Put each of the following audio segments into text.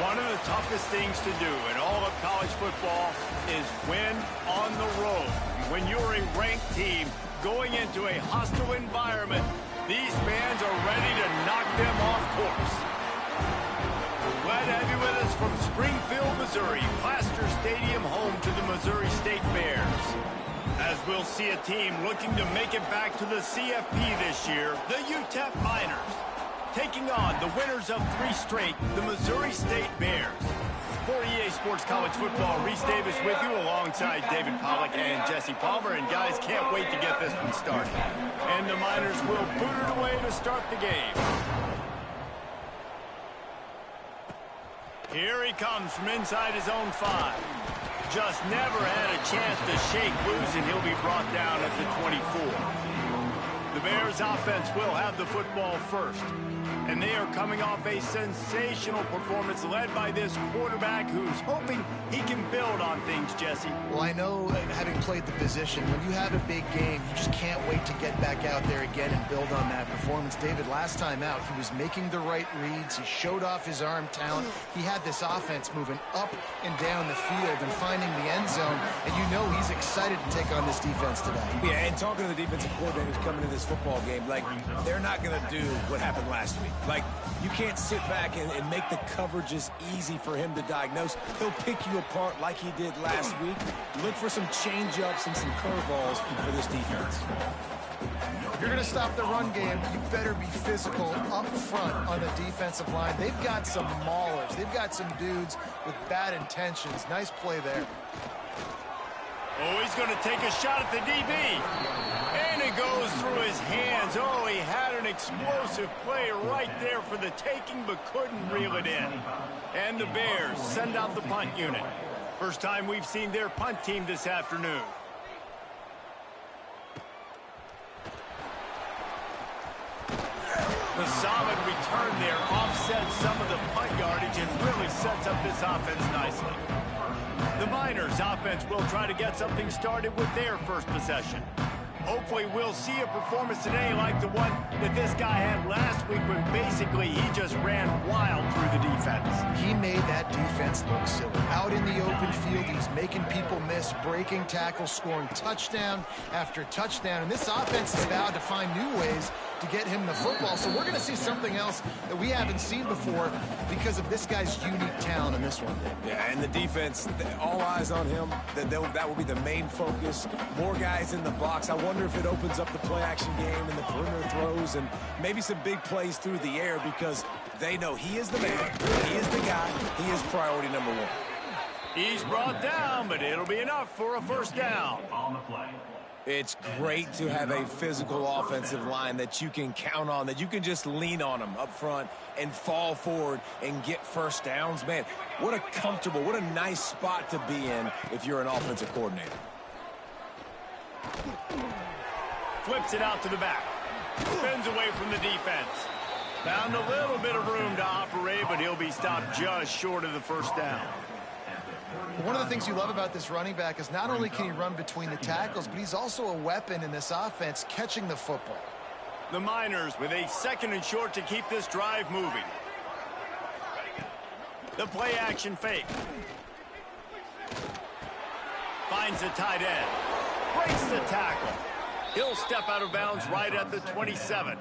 One of the toughest things to do in all of college football is win on the road. When you're a ranked team going into a hostile environment, these fans are ready to knock them off course. Glad to have you with us from Springfield, Missouri, Plaster Stadium, home to the Missouri State Bears. As we'll see a team looking to make it back to the CFP this year, the Utep Miners. Taking on the winners of 3 straight, the Missouri State Bears. For EA Sports College Football, Reese Davis with you alongside David Pollack and Jesse Palmer. And guys, can't wait to get this one started. And the Miners will boot it away to start the game. Here he comes from inside his own 5. Just never had a chance to shake loose, and he'll be brought down at the 24. The Bears offense will have the football first. And they are coming off a sensational performance led by this quarterback who's hoping he can build on things, Jesse. Well, I know, having played the position, when you have a big game, you just can't wait to get back out there again and build on that performance. David, last time out, he was making the right reads. He showed off his arm talent. He had this offense moving up and down the field and finding the end zone. And you know he's excited to take on this defense today. Yeah, and talking to the defensive coordinators coming into this football game, like, they're not going to do what happened last week. Like, you can't sit back and make the coverages easy for him to diagnose. He'll pick you apart like he did last week. Look for some change-ups and some curveballs for this defense. If you're going to stop the run game, you better be physical up front on the defensive line. They've got some maulers. They've got some dudes with bad intentions. Nice play there. Oh, he's going to take a shot at the DB. And it goes through his hands. Oh, he had an explosive play right there for the taking, but couldn't reel it in. And the Bears send out the punt unit. First time we've seen their punt team this afternoon. The solid return there offsets some of the punt yardage and really sets up this offense nicely. The Miners offense will try to get something started with their first possession. Hopefully we'll see a performance today like the one that this guy had last week when basically he just ran wild through the defense. He made that defense look silly. Out in the open field, he's making people miss, breaking tackles, scoring touchdown after touchdown. And this offense is vowed to find new ways to get him the football. So we're going to see something else that we haven't seen before because of this guy's unique talent in this one. Yeah, and the defense, all eyes on him. That will be the main focus. More guys in the box. I wonder if it opens up the play-action game and the perimeter throws and maybe some big plays through the air because they know he is the man, he is the guy, he is priority number 1. He's brought down, but it'll be enough for a first down. It's great to have a physical offensive line that you can count on, that you can just lean on them up front and fall forward and get first downs. Man, what a comfortable, what a nice spot to be in if you're an offensive coordinator. Flips it out to the back. Spins away from the defense. Found a little bit of room to operate, but he'll be stopped just short of the first down. One of the things you love about this running back is not only can he run between the tackles, but he's also a weapon in this offense, catching the football. The Miners with a 2nd and short to keep this drive moving. The play action fake. Finds the tight end. Breaks the tackle. He'll step out of bounds right at the 27.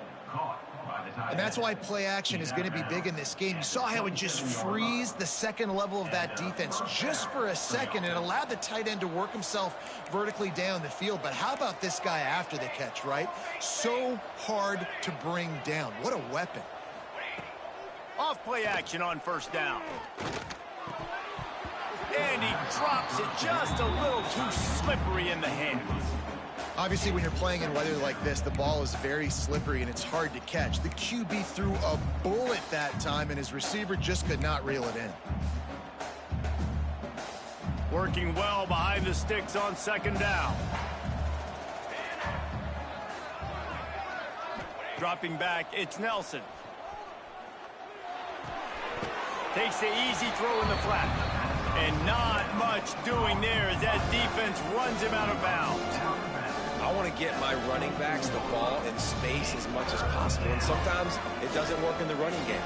And that's why play action is going to be big in this game. You saw how it just frees the second level of that defense just for a second. It allowed the tight end to work himself vertically down the field. But how about this guy after the catch, right? So hard to bring down. What a weapon. Off play action on first down. And he drops it just a little too slippery in the hands. Obviously, when you're playing in weather like this, the ball is very slippery and it's hard to catch. The QB threw a bullet that time, and his receiver just could not reel it in. Working well behind the sticks on 2nd down. Dropping back, it's Nelson. Takes the easy throw in the flat. And not much doing there as that defense runs him out of bounds. I want to get my running backs the ball in space as much as possible, and sometimes it doesn't work in the running game.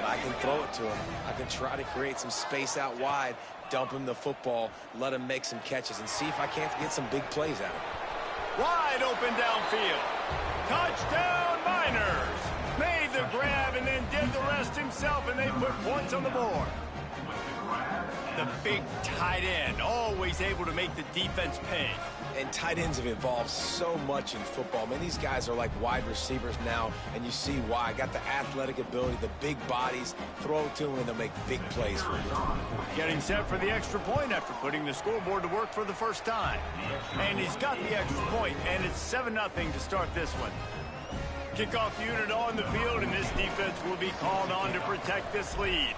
I can throw it to him. I can try to create some space out wide, dump him the football, let him make some catches, and see if I can't get some big plays out of him. Wide open downfield. Touchdown, Miners. Made the grab and then did the rest himself, and they put points on the board. The big tight end, always able to make the defense pay. And tight ends have evolved so much in football. Man, these guys are like wide receivers now, and you see why. Got the athletic ability, the big bodies. Throw it to them, and they'll make big plays for you. Getting set for the extra point after putting the scoreboard to work for the first time. And he's got the extra point, and it's 7-0 to start this one. Kickoff unit on the field, and this defense will be called on to protect this lead.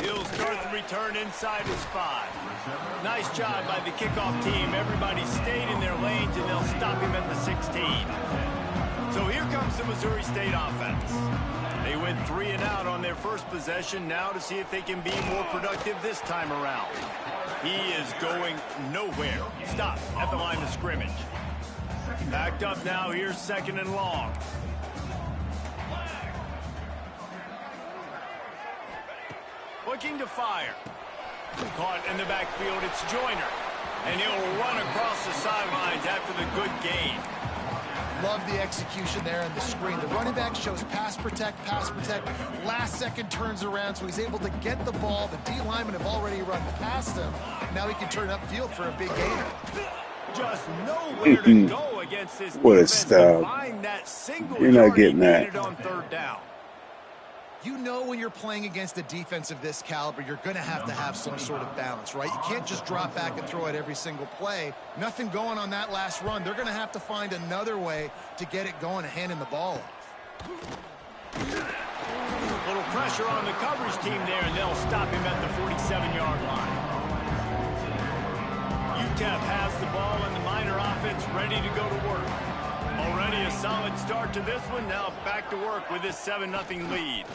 He'll start the return inside his 5. Nice job by the kickoff team. Everybody stayed in their lanes, and they'll stop him at the 16. So here comes the Missouri State offense. They went 3 and out on their first possession, now to see if they can be more productive this time around. He is going nowhere. Stop at the line of scrimmage. Backed up now. Here's 2nd and long. Looking to fire. Caught in the backfield. It's Joyner. And he'll run across the sidelines after the good gain. Love the execution there on the screen. The running back shows pass protect. Last second turns around, so he's able to get the ball. The D linemen have already run past him. Now he can turn upfield for a big gainer. Just nowhere to go against this What a defense. stop. Find that single You're not yard getting he that. needed on 3rd down. You know when you're playing against a defense of this caliber, you're going to have some sort of balance, right? You can't just drop back and throw it every single play. Nothing going on that last run. They're going to have to find another way to get it going and handing the ball off. A little pressure on the coverage team there, and they'll stop him at the 47-yard line. Utep has the ball, and the Miner offense ready to go to work. Already a solid start to this one. Now back to work with this 7-0 lead.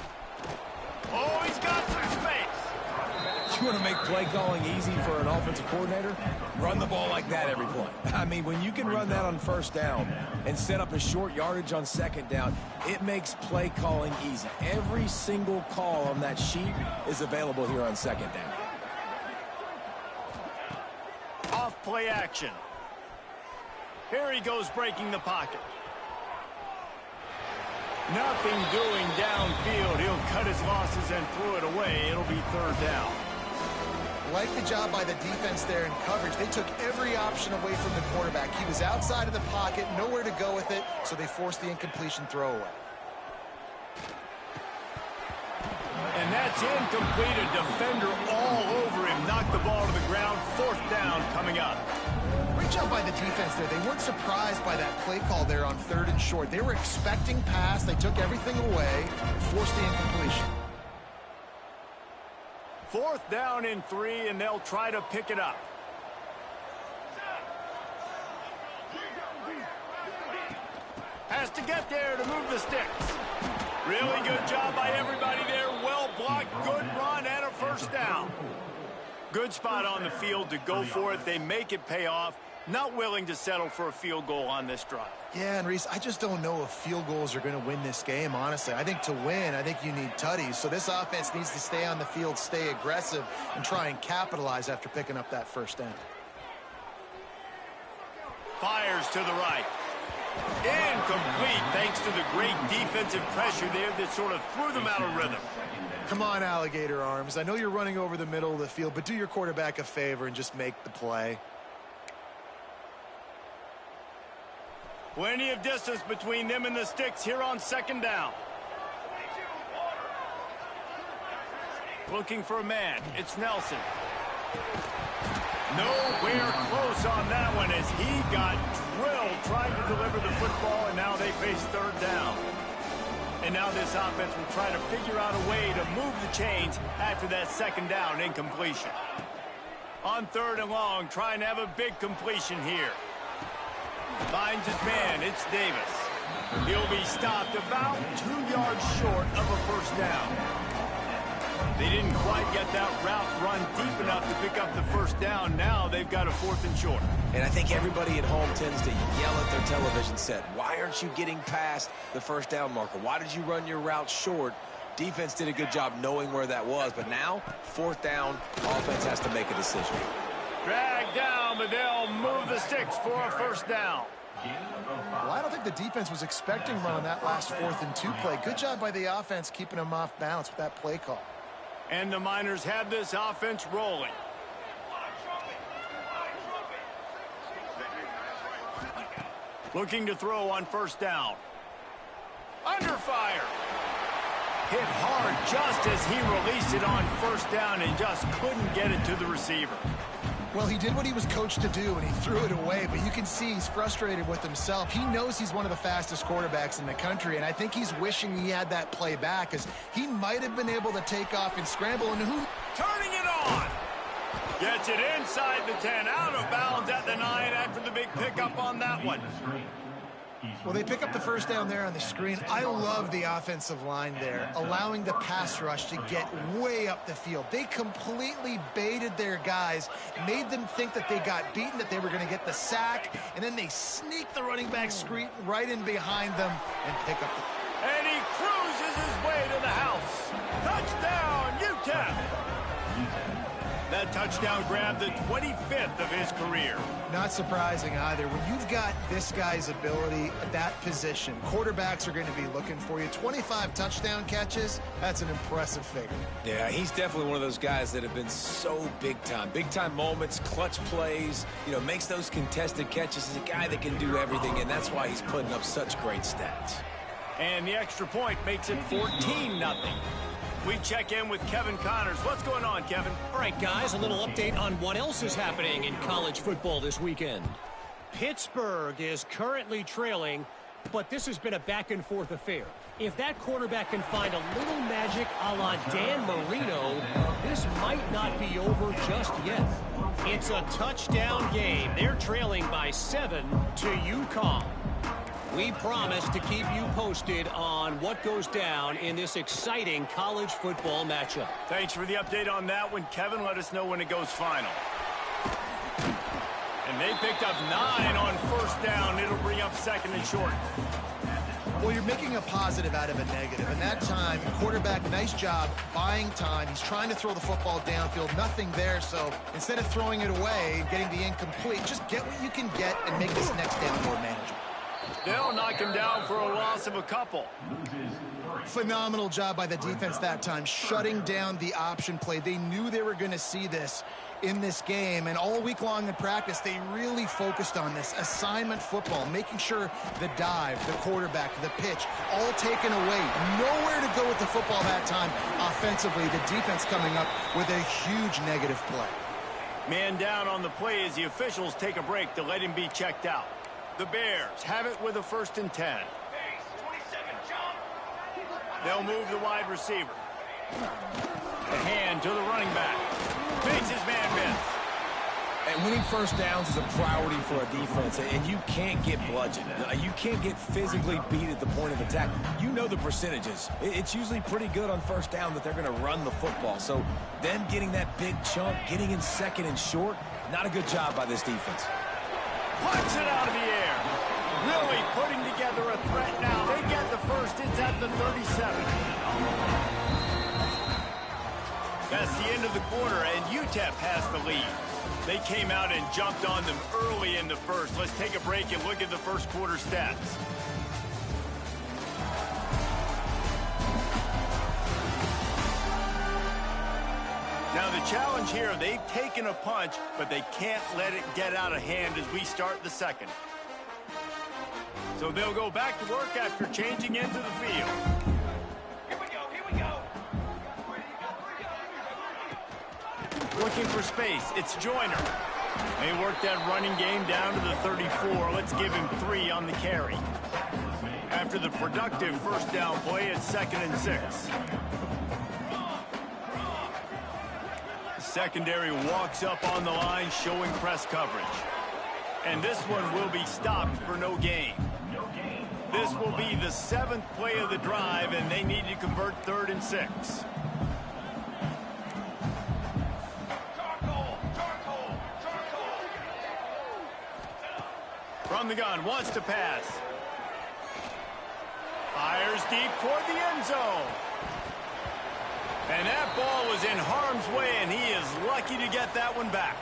Oh, he's got some space. You want to make play calling easy for an offensive coordinator? Run the ball like that every play. I mean, when you can run that on 1st down and set up a short yardage on 2nd down, it makes play calling easy. Every single call on that sheet is available here on 2nd down. Off play action. Here he goes breaking the pocket. Nothing doing downfield. He'll cut his losses and throw it away. It'll be 3rd down. Like the job by the defense there in coverage. They took every option away from the quarterback. He was outside of the pocket, nowhere to go with it, so they forced the incompletion throwaway. And that's incomplete. A defender all over him. Knocked the ball to the ground. 4th down coming up. Great job by the defense there. They weren't surprised by that play call there on 3rd and short. They were expecting pass. They took everything away, forced the incompletion. 4th down and 3, and they'll try to pick it up. Has to get there to move the sticks. Really good job by everybody there. Well blocked, good run, and a 1st down. Good spot on the field to go for it. They make it pay off. Not willing to settle for a field goal on this drive. Yeah, and Reese, I just don't know if field goals are going to win this game, honestly. I think to win, I think you need tutties. So this offense needs to stay on the field, stay aggressive, and try and capitalize after picking up that 1st down. Fires to the right. Incomplete thanks to the great defensive pressure there that sort of threw them out of rhythm. Come on, alligator arms. I know you're running over the middle of the field, but do your quarterback a favor and just make the play. Plenty of distance between them and the sticks here on 2nd down. Looking for a man. It's Nelson. Nowhere close on that one as he got drilled trying to deliver the football, and now they face 3rd down. And now this offense will try to figure out a way to move the chains after that 2nd down incompletion. On 3rd and long, trying to have a big completion here. Finds his man. It's Davis. He'll be stopped about 2 yards short of a 1st down. They didn't quite get that route run deep enough to pick up the first down. Now they've got a 4th and short. And I think everybody at home tends to yell at their television set, why aren't you getting past the first down marker? Why did you run your route short? Defense did a good job knowing where that was, but now, 4th down, offense has to make a decision. Drag down, but they'll move the sticks for a first down. Well, I don't think the defense was expecting run on that last 4th and 2 play. Good job by the offense keeping them off balance with that play call. And the Miners have this offense rolling. Looking to throw on first down. Under fire. Hit hard just as he released it on first down and just couldn't get it to the receiver. Well, he did what he was coached to do, and he threw it away, but you can see he's frustrated with himself. He knows he's one of the fastest quarterbacks in the country, and I think he's wishing he had that play back, because he might have been able to take off and scramble, and who... Turning it on! Gets it inside the 10, out of bounds at the 9 after the big pickup on that one. Well, they pick up the first down there on the screen. I love the offensive line there, allowing the pass rush to get way up the field. They completely baited their guys, made them think that they got beaten, that they were going to get the sack, and then they sneak the running back screen right in behind them and pick up the... And he cruises his way to the house. Touchdown, Utep! That touchdown grabbed the 25th of his career. Not surprising either. When you've got this guy's ability at that position, quarterbacks are going to be looking for you. 25 touchdown catches, that's an impressive figure. Yeah, he's definitely one of those guys that have been so big time. Big time moments, clutch plays, makes those contested catches. He's a guy that can do everything, and that's why he's putting up such great stats. And the extra point makes it 14-0. We check in with Kevin Connors. What's going on, Kevin? All right, guys, a little update on what else is happening in college football this weekend. Pittsburgh is currently trailing, but this has been a back-and-forth affair. If that quarterback can find a little magic a la Dan Marino, this might not be over just yet. It's a touchdown game. They're trailing by 7 to UConn. We promise to keep you posted on what goes down in this exciting college football matchup. Thanks for the update on that one, Kevin. Let us know when it goes final. And they picked up 9 on first down. It'll bring up 2nd and short. Well, you're making a positive out of a negative. And that time, quarterback, nice job buying time. He's trying to throw the football downfield. Nothing there. So instead of throwing it away and getting the incomplete, just get what you can get and make this next down more manageable. They'll knock him down for a loss of a couple. Phenomenal job by the defense that time, shutting down the option play. They knew they were going to see this in this game, and all week long in practice, they really focused on this assignment football, making sure the dive, the quarterback, the pitch, all taken away. Nowhere to go with the football that time offensively. The defense coming up with a huge negative play. Man down on the play as the officials take a break to let him be checked out. The Bears have it with a 1st and 10. They'll move the wide receiver. The hand to the running back. Makes his man miss. And winning first downs is a priority for a defense, and you can't get bludgeoned. You can't get physically beat at the point of attack. You know the percentages. It's usually pretty good on first down that they're going to run the football. So them getting that big chunk, getting in 2nd and short, not a good job by this defense. Punts it out of the air. Really putting together a threat now. They get the first. It's at the 37. That's the end of the quarter, and Utep has the lead. They came out and jumped on them early in the first. Let's take a break and look at the first quarter stats. Now the challenge here, they've taken a punch, but they can't let it get out of hand as we start the second. So they'll go back to work after changing into the field. Here we go. Looking for space, it's Joyner. They work that running game down to the 34. Let's give him 3 on the carry. After the productive first down play, it's 2nd and 6. Secondary walks up on the line, showing press coverage. And this one will be stopped for no gain. This will be the 7th play of the drive, and they need to convert 3rd and 6. From the gun, wants to pass. Fires deep toward the end zone. And that ball was in harm's way, and he is lucky to get that one back.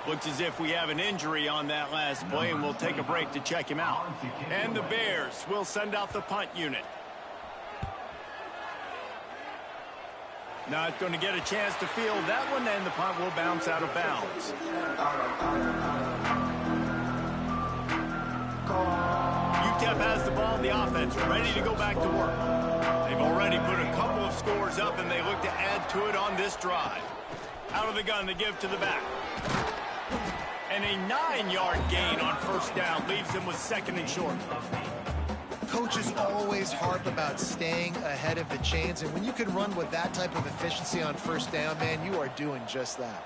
Looks as if we have an injury on that last play, and we'll take a break to check him out. And the Bears will send out the punt unit. Not going to get a chance to field that one, and the punt will bounce out of bounds. Utep has the ball in the offense, ready to go back to work. They've already put a couple of scores up, and they look to add to it on this drive. Out of the gun, they give to the back. And a 9-yard gain on first down leaves them with 2nd and short. Coaches always harp about staying ahead of the chains, and when you can run with that type of efficiency on first down, man, you are doing just that.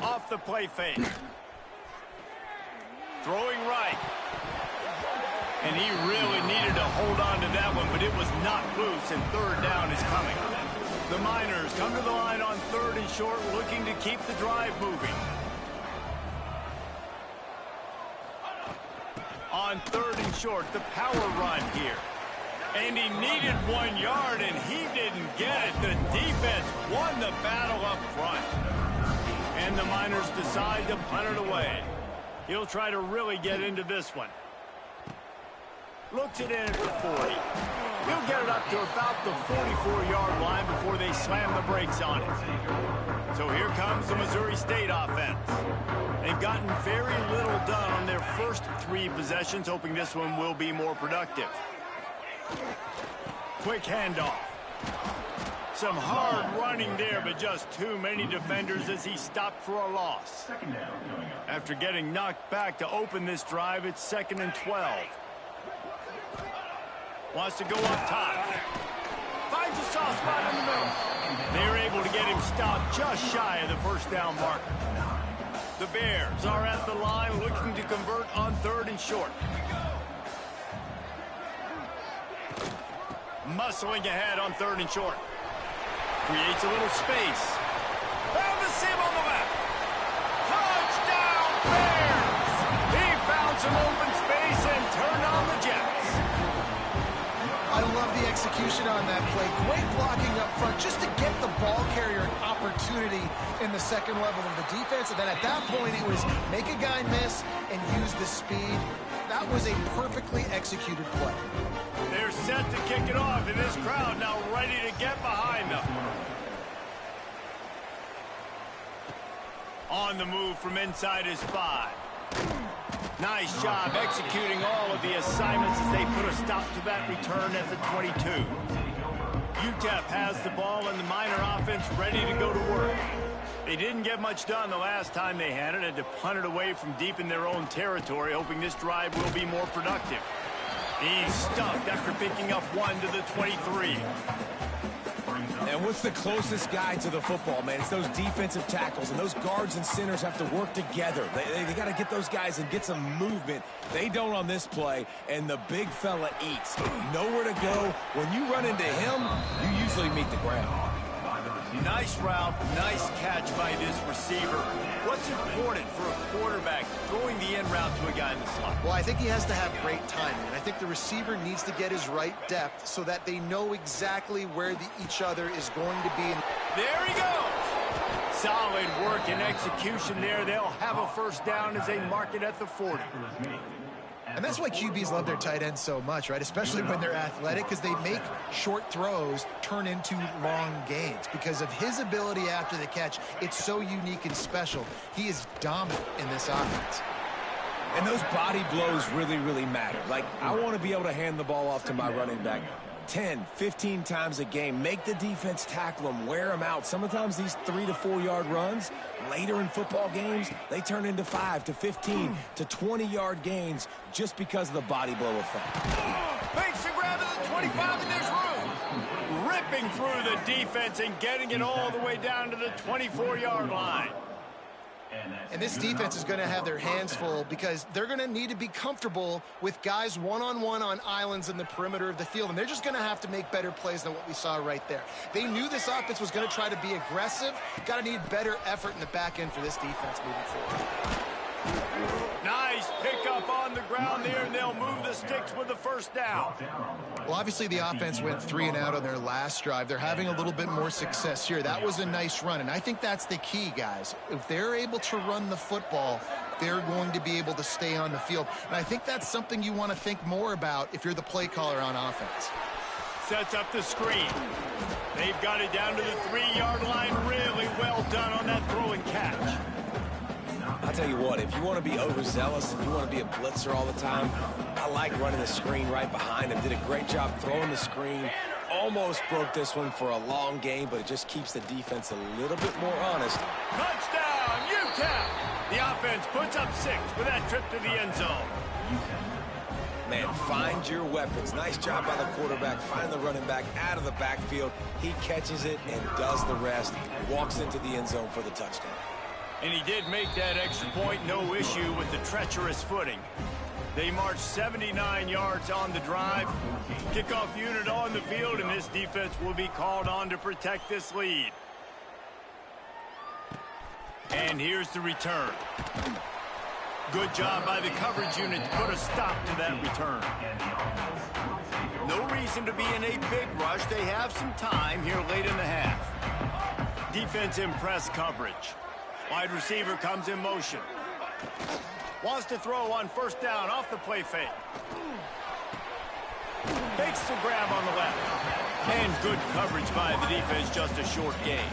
Off the play fake. Throwing right. And he really needed to hold on to that one, but it was not loose, and 3rd down is coming. The Miners come to the line on 3rd and short, looking to keep the drive moving. On 3rd and short, the power run here. And he needed 1 yard, and he didn't get it. The defense won the battle up front. And the Miners decide to punt it away. He'll try to really get into this one. Looks it in at the 40. He'll get it up to about the 44-yard line before they slam the brakes on it. So here comes the Missouri State offense. They've gotten very little done on their first 3 possessions, hoping this one will be more productive. Quick handoff. Some hard running there, but just too many defenders as he stopped for a loss. After getting knocked back to open this drive, it's 2nd and 12. Wants to go up top. Finds a soft spot in the middle. They're able to get him stopped just shy of the first down marker. The Bears are at the line looking to convert on 3rd and short. Muscling ahead on 3rd and short. Creates a little space. Found the seam on the left. Touchdown Bears! He found some open space and turned on the Jets. I love the execution on that play. Great blocking up front just to get the ball carrier an opportunity in the 2nd level of the defense. And then at that point, it was make a guy miss and use the speed. That was a perfectly executed play. They're set to kick it off, and this crowd now ready to get behind them. On the move from inside his 5. Nice job executing all of the assignments as they put a stop to that return at the 22. Utep has the ball and the Miner offense ready to go to work. They didn't get much done the last time they had it. Had to punt it away from deep in their own territory, hoping this drive will be more productive. He's stuffed after picking up 1 to the 23. And what's the closest guy to the football, man? It's those defensive tackles, and those guards and centers have to work together. They got to get those guys and get some movement. They don't on this play, and the big fella eats. Nowhere to go. When you run into him, you usually meet the ground. Nice route, nice catch by this receiver. What's important for a quarterback throwing the in route to a guy in the slot? Well, I think he has to have great timing, and I think the receiver needs to get his right depth so that they know exactly where each other is going to be. There he goes. Solid work and execution there. They'll have a first down as they mark it at the 40. And that's why QBs love their tight ends so much, right? Especially when they're athletic, because they make short throws turn into long gains. Because of his ability after the catch, it's so unique and special. He is dominant in this offense. And those body blows really, really matter. Like, I want to be able to hand the ball off to my running back 10, 15 times a game. Make the defense tackle them, wear them out. Sometimes these 3 to 4 yard runs, later in football games, they turn into 5 to 15 to 20 yard gains just because of the body blow effect. Makes the grab at the 25, and there's room. Ripping through the defense and getting it all the way down to the 24-yard line. And this defense is going to have their hands full because they're going to need to be comfortable with guys one-on-one on islands in the perimeter of the field. And they're just going to have to make better plays than what we saw right there. They knew this offense was going to try to be aggressive. Got to need better effort in the back end for this defense moving forward. Nice pickup on the ground there, and they'll move the sticks with the first down. Well, obviously the offense went 3 and out on their last drive. They're having a little bit more success here. That was a nice run, and I think that's the key, guys. If they're able to run the football, they're going to be able to stay on the field. And I think that's something you want to think more about if you're the play caller on offense. Sets up the screen. They've got it down to the 3-yard line. Really well done on that throw and catch. I'll tell you what, if you want to be overzealous and you want to be a blitzer all the time, I like running the screen right behind him. Did a great job throwing the screen. Almost broke this one for a long game, but it just keeps the defense a little bit more honest. Touchdown, Utep! The offense puts up 6 with that trip to the end zone. Man, find your weapons. Nice job by the quarterback. Find the running back out of the backfield. He catches it and does the rest. Walks into the end zone for the touchdown. And he did make that extra point, no issue with the treacherous footing. They marched 79 yards on the drive. Kickoff unit on the field, and this defense will be called on to protect this lead. And here's the return. Good job by the coverage unit to put a stop to that return. No reason to be in a big rush. They have some time here late in the half. Defense in press coverage. Wide receiver comes in motion. Wants to throw on first down off the play fake. Makes the grab on the left. And good coverage by the defense, just a short gain.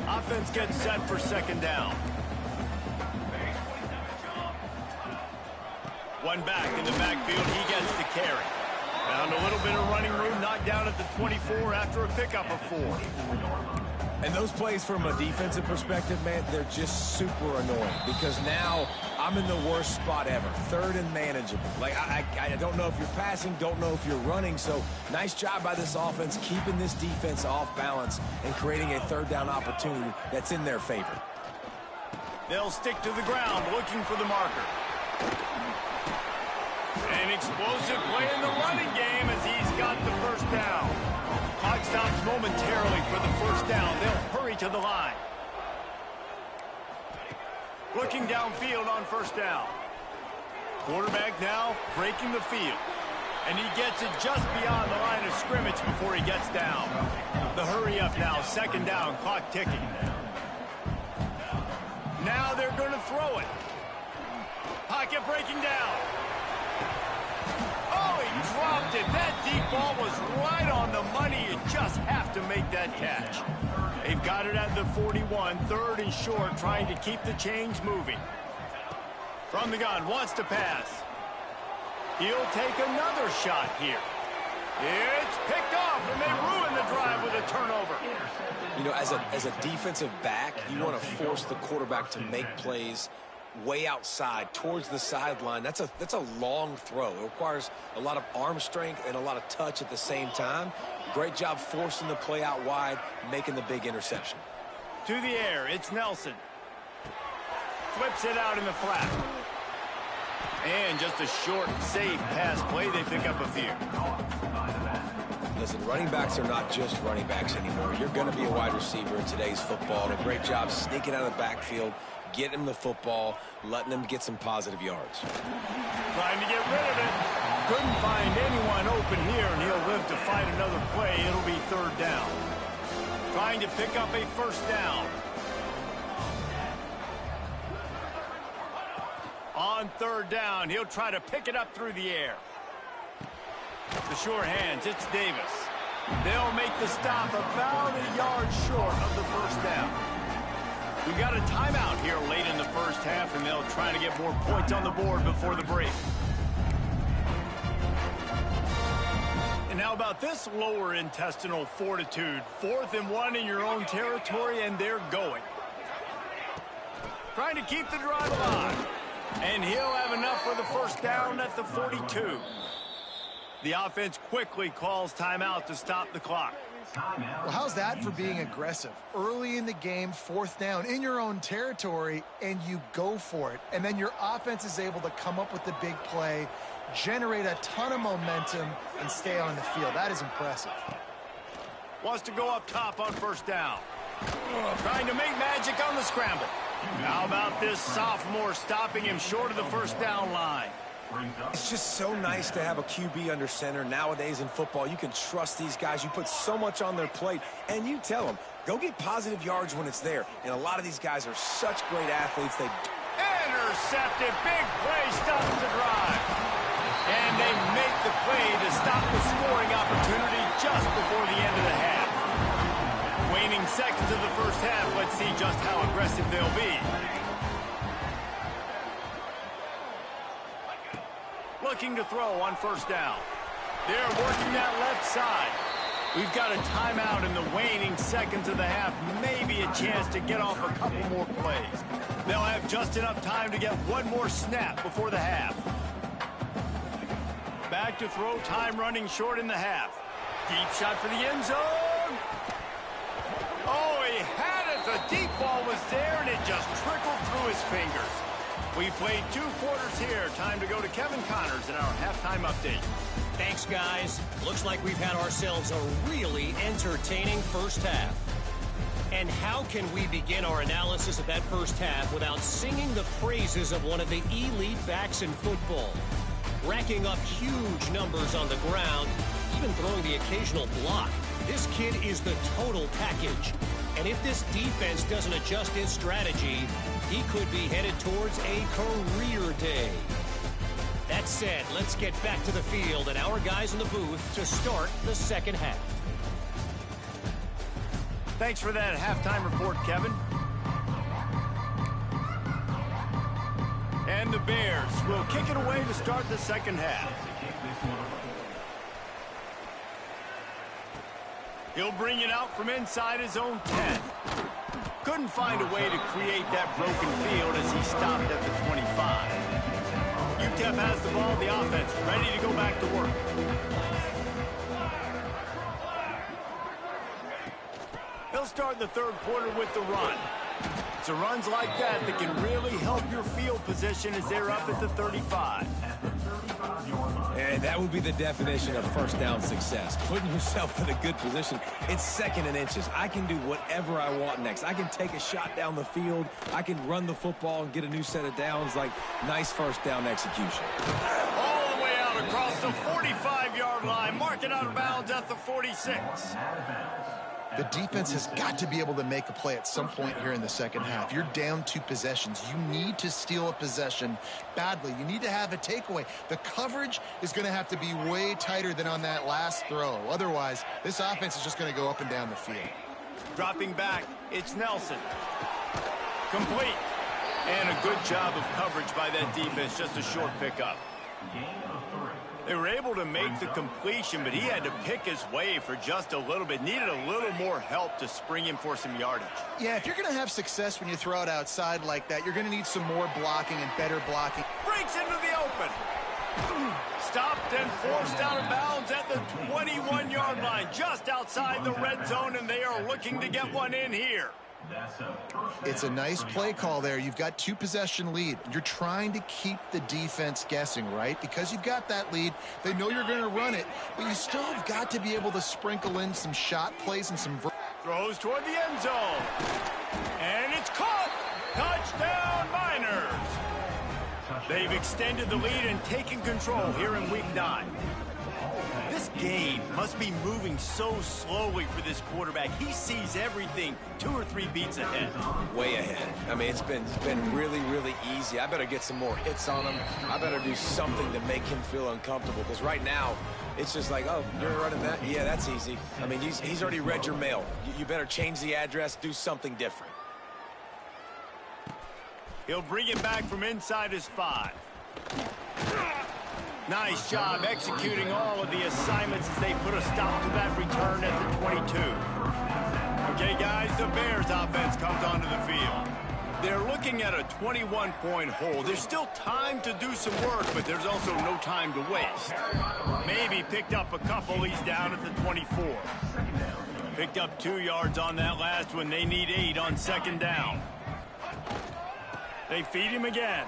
Offense gets set for second down. One back in the backfield, he gets the carry. Found a little bit of running room, knocked down at the 24 after a pickup of 4. And those plays from a defensive perspective, man, they're just super annoying because now I'm in the worst spot ever. Third and manageable. Like, I don't know if you're passing, don't know if you're running. So nice job by this offense keeping this defense off balance and creating a third down opportunity that's in their favor. They'll stick to the ground looking for the marker. An explosive play in the running game as he's got the first down. Clock stops momentarily for the first down. They'll hurry to the line. Looking downfield on first down. Quarterback now breaking the field. And he gets it just beyond the line of scrimmage before he gets down. The hurry up now, second down, clock ticking. Now they're going to throw it. Pocket breaking down. Oh, he dropped it. That deep ball was right on the money. You just have to make that catch. They've got it at the 41, third and short, trying to keep the chains moving. From the gun, wants to pass. He'll take another shot here. It's picked off, and they ruin the drive with a turnover. You know, as a defensive back, you want to force the quarterback to make plays way outside towards the sideline. That's a long throw. It requires a lot of arm strength and a lot of touch at the same time. Great job forcing the play out wide, making the big interception. To the air, it's Nelson. Flips it out in the flat. And just a short, safe pass play. They pick up a few. Listen, running backs are not just running backs anymore. You're going to be a wide receiver in today's football. And a great job sneaking out of the backfield, getting him the football, letting him get some positive yards. Trying to get rid of it. Couldn't find anyone open here, and he'll live to fight another play. It'll be third down. Trying to pick up a first down. On third down, he'll try to pick it up through the air. The sure hands, it's Davis. They'll make the stop about a yard short of the first down. We got a timeout here late in the first half, and they'll try to get more points on the board before the break. And how about this lower intestinal fortitude? 4th and 1 in your own territory, and they're going. Trying to keep the drive alive. And he'll have enough for the first down at the 42. The offense quickly calls timeout to stop the clock. Well, how's that for being aggressive? Early in the game, 4th down, in your own territory, and you go for it. And then your offense is able to come up with the big play, generate a ton of momentum, and stay on the field. That is impressive. Wants to go up top on 1st down. Trying to make magic on the scramble. How about this sophomore stopping him short of the 1st down line? It's just so nice to have a QB under center. Nowadays in football, you can trust these guys. You put so much on their plate, and you tell them, go get positive yards when it's there. And a lot of these guys are such great athletes. They intercepted. Big play stops the drive. And they make the play to stop the scoring opportunity just before the end of the half. Waning seconds of the 1st half. Let's see just how aggressive they'll be. Looking to throw on 1st down. They're working that left side. We've got a timeout in the waning seconds of the half. Maybe a chance to get off a couple more plays. They'll have just enough time to get one more snap before the half. Back to throw, time running short in the half. Deep shot for the end zone. Oh, he had it. The deep ball was there, and it just trickled through his fingers. We played 2 quarters here. Time to go to Kevin Connors in our halftime update. Thanks, guys. Looks like we've had ourselves a really entertaining 1st half. And how can we begin our analysis of that 1st half without singing the praises of one of the elite backs in football? Racking up huge numbers on the ground, even throwing the occasional block. This kid is the total package. And if this defense doesn't adjust its strategy, he could be headed towards a career day. That said, let's get back to the field and our guys in the booth to start the 2nd half. Thanks for that halftime report, Kevin. And the Bears will kick it away to start the 2nd half. He'll bring it out from inside his own 10. Couldn't find a way to create that broken field as he stopped at the 25. Utep has the ball, the offense ready to go back to work. He'll start the 3rd quarter with the run. It's the runs like that that can really help your field position as they're up at the 35. And that would be the definition of 1st down success. Putting yourself in a good position. It's 2nd and inches. I can do whatever I want next. I can take a shot down the field. I can run the football and get a new set of downs. Like, nice 1st down execution. All the way out across the 45-yard line. Mark it out of bounds at the 46. The defense has got to be able to make a play at some point here in the 2nd half. You're down 2 possessions. You need to steal a possession badly. You need to have a takeaway. The coverage is going to have to be way tighter than on that last throw. Otherwise, this offense is just going to go up and down the field. Dropping back, it's Nelson. Complete. And a good job of coverage by that defense. Just a short pickup. They were able to make the completion, but he had to pick his way for just a little bit. Needed a little more help to spring him for some yardage. Yeah, if you're going to have success when you throw it outside like that, you're going to need some more blocking and better blocking. Breaks into the open. Stopped and forced out of bounds at the 21-yard line, just outside the red zone, and they are looking to get one in here. It's a nice play call there. You've got 2-possession lead. You're trying to keep the defense guessing, right? Because you've got that lead, they know you're going to run it, but you still have got to be able to sprinkle in some shot plays and some... Throws toward the end zone. And it's caught! Touchdown, Miners! They've extended the lead and taken control here in Week 9. This game must be moving so slowly for this quarterback. He sees everything 2 or 3 beats ahead. Way ahead. I mean, it's been really, really easy. I better get some more hits on him. I better do something to make him feel uncomfortable, because right now, it's just like, oh, you're running that? Yeah, that's easy. I mean, he's already read your mail. You better change the address, do something different. He'll bring it back from inside his 5. Nice job executing all of the assignments as they put a stop to that return at the 22. Okay, guys, the Bears offense comes onto the field. They're looking at a 21-point hole. There's still time to do some work, but there's also no time to waste. Maybe picked up a couple. He's down at the 24. Picked up 2 yards on that last one. They need 8 on second down. They feed him again.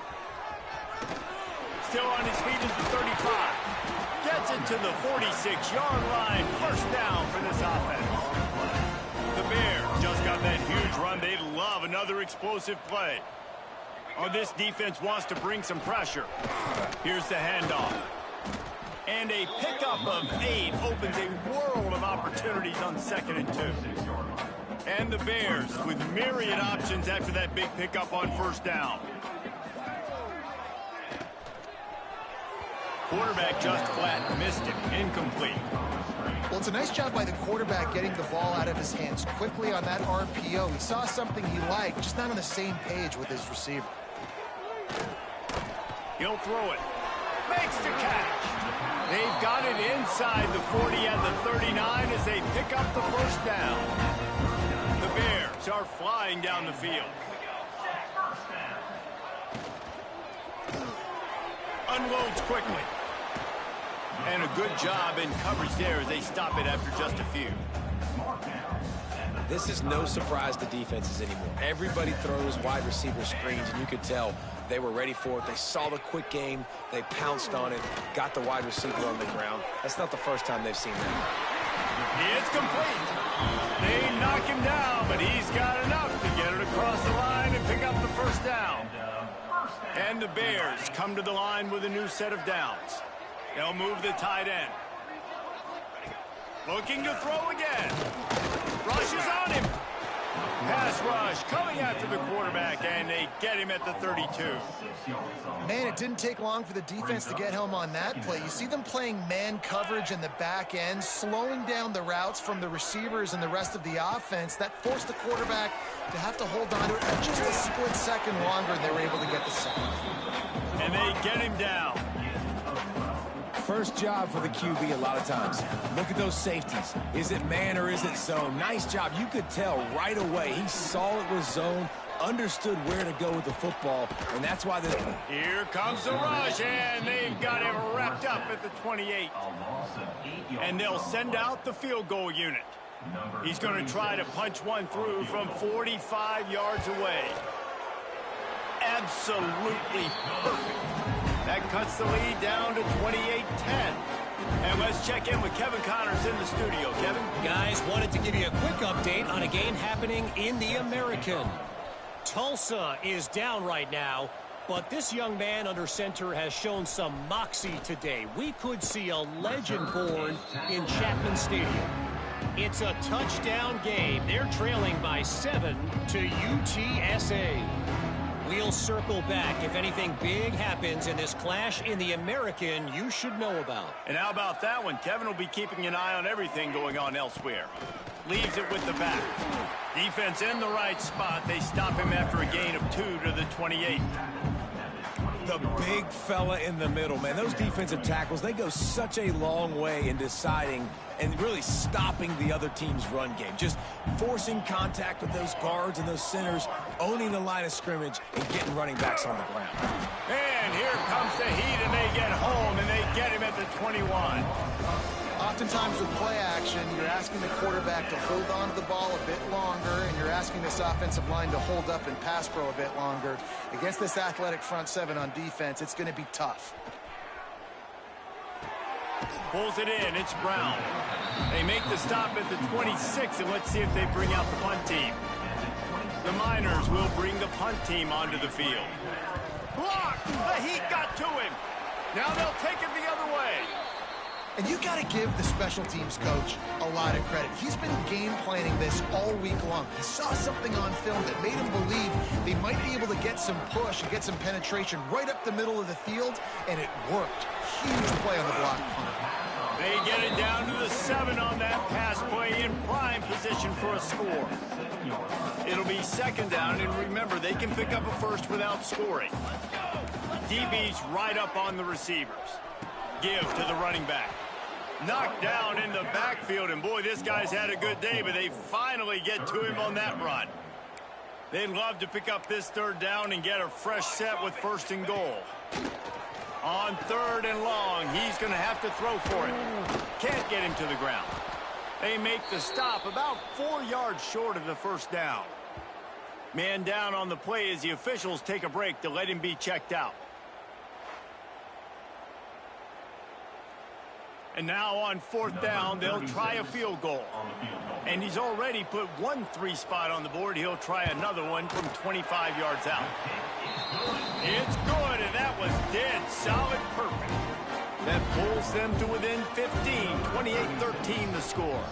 Still on his feet at the 35. Gets it to the 46-yard line. First down for this offense. The Bears just got that huge run. They love another explosive play. Oh, this defense wants to bring some pressure. Here's the handoff. And a pickup of 8 opens a world of opportunities on 2nd and 2. And the Bears with myriad options after that big pickup on first down. Quarterback just flat missed him. Incomplete. Well, it's a nice job by the quarterback getting the ball out of his hands quickly on that RPO. He saw something he liked, just not on the same page with his receiver. He'll throw it. Makes the catch. They've got it inside the 40 and the 39 as they pick up the first down. The Bears are flying down the field. Unloads quickly. And a good job in coverage there as they stop it after just a few. This is no surprise to defenses anymore. Everybody throws wide receiver screens, and you could tell they were ready for it. They saw the quick game. They pounced on it, got the wide receiver on the ground. That's not the first time they've seen that. It's complete. They knock him down, but he's got enough to get it across the line and pick up the first down. And the Bears come to the line with a new set of downs. They'll move the tight end. Looking to throw again. Rushes on him. Pass rush coming after the quarterback, and they get him at the 32. Man, it didn't take long for the defense to get home on that play. You see them playing man coverage in the back end, slowing down the routes from the receivers and the rest of the offense. That forced the quarterback to have to hold on to it for just a split second longer, and they were able to get the sack. And they get him down. First job for the QB a lot of times. Look at those safeties. Is it man or is it zone? Nice job. You could tell right away. He saw it was zone, understood where to go with the football, and that's why this... Here comes the rush, and they've got him wrapped up at the 28. And they'll send out the field goal unit. He's going to try to punch one through from 45 yards away. Absolutely perfect. That cuts the lead down to 28-10. And let's check in with Kevin Connors in the studio. Kevin? Guys, wanted to give you a quick update on a game happening in the American. Tulsa is down right now, but this young man under center has shown some moxie today. We could see a legend born in Chapman Stadium. It's a touchdown game. They're trailing by 7 to UTSA. We'll circle back if anything big happens in this clash in the American you should know about. And how about that one? Kevin will be keeping an eye on everything going on elsewhere. Leaves it with the back. Defense in the right spot. They stop him after a gain of 2 to the 28. The big fella in the middle, man. Those defensive tackles, they go such a long way in deciding and really stopping the other team's run game. Just forcing contact with those guards and those centers, owning the line of scrimmage, and getting running backs on the ground. And here comes the heat, and they get home, and they get him at the 21. Oftentimes with play action, you're asking the quarterback to hold on to the ball a bit longer, and you're asking this offensive line to hold up and pass pro a bit longer. Against this athletic front seven on defense, it's going to be tough. Pulls it in. It's Brown. They make the stop at the 26, and let's see if they bring out the punt team. The Miners will bring the punt team onto the field. Blocked! The heat got to him. Now they'll take it the other way. And you got to give the special teams coach a lot of credit. He's been game planning this all week long. He saw something on film that made him believe they might be able to get some push and get some penetration right up the middle of the field, and it worked. Huge play on the block punt. They get it down to the 7 on that pass play in prime position for a score. It'll be second down, and remember, they can pick up a first without scoring. DB's right up on the receivers. Give to the running back. Knocked down in the backfield, and boy, this guy's had a good day, but they finally get to him on that run. They'd love to pick up this third down and get a fresh set with 1st and goal. On 3rd and long, he's going to have to throw for it. Can't get him to the ground. They make the stop about 4 yards short of the 1st down. Man down on the play as the officials take a break to let him be checked out. And now on 4th down, they'll try a field goal. And he's already put 1 3 spot on the board. He'll try another one from 25 yards out. It's good, and that was dead solid perfect. That pulls them to within 15, 28-13 the score.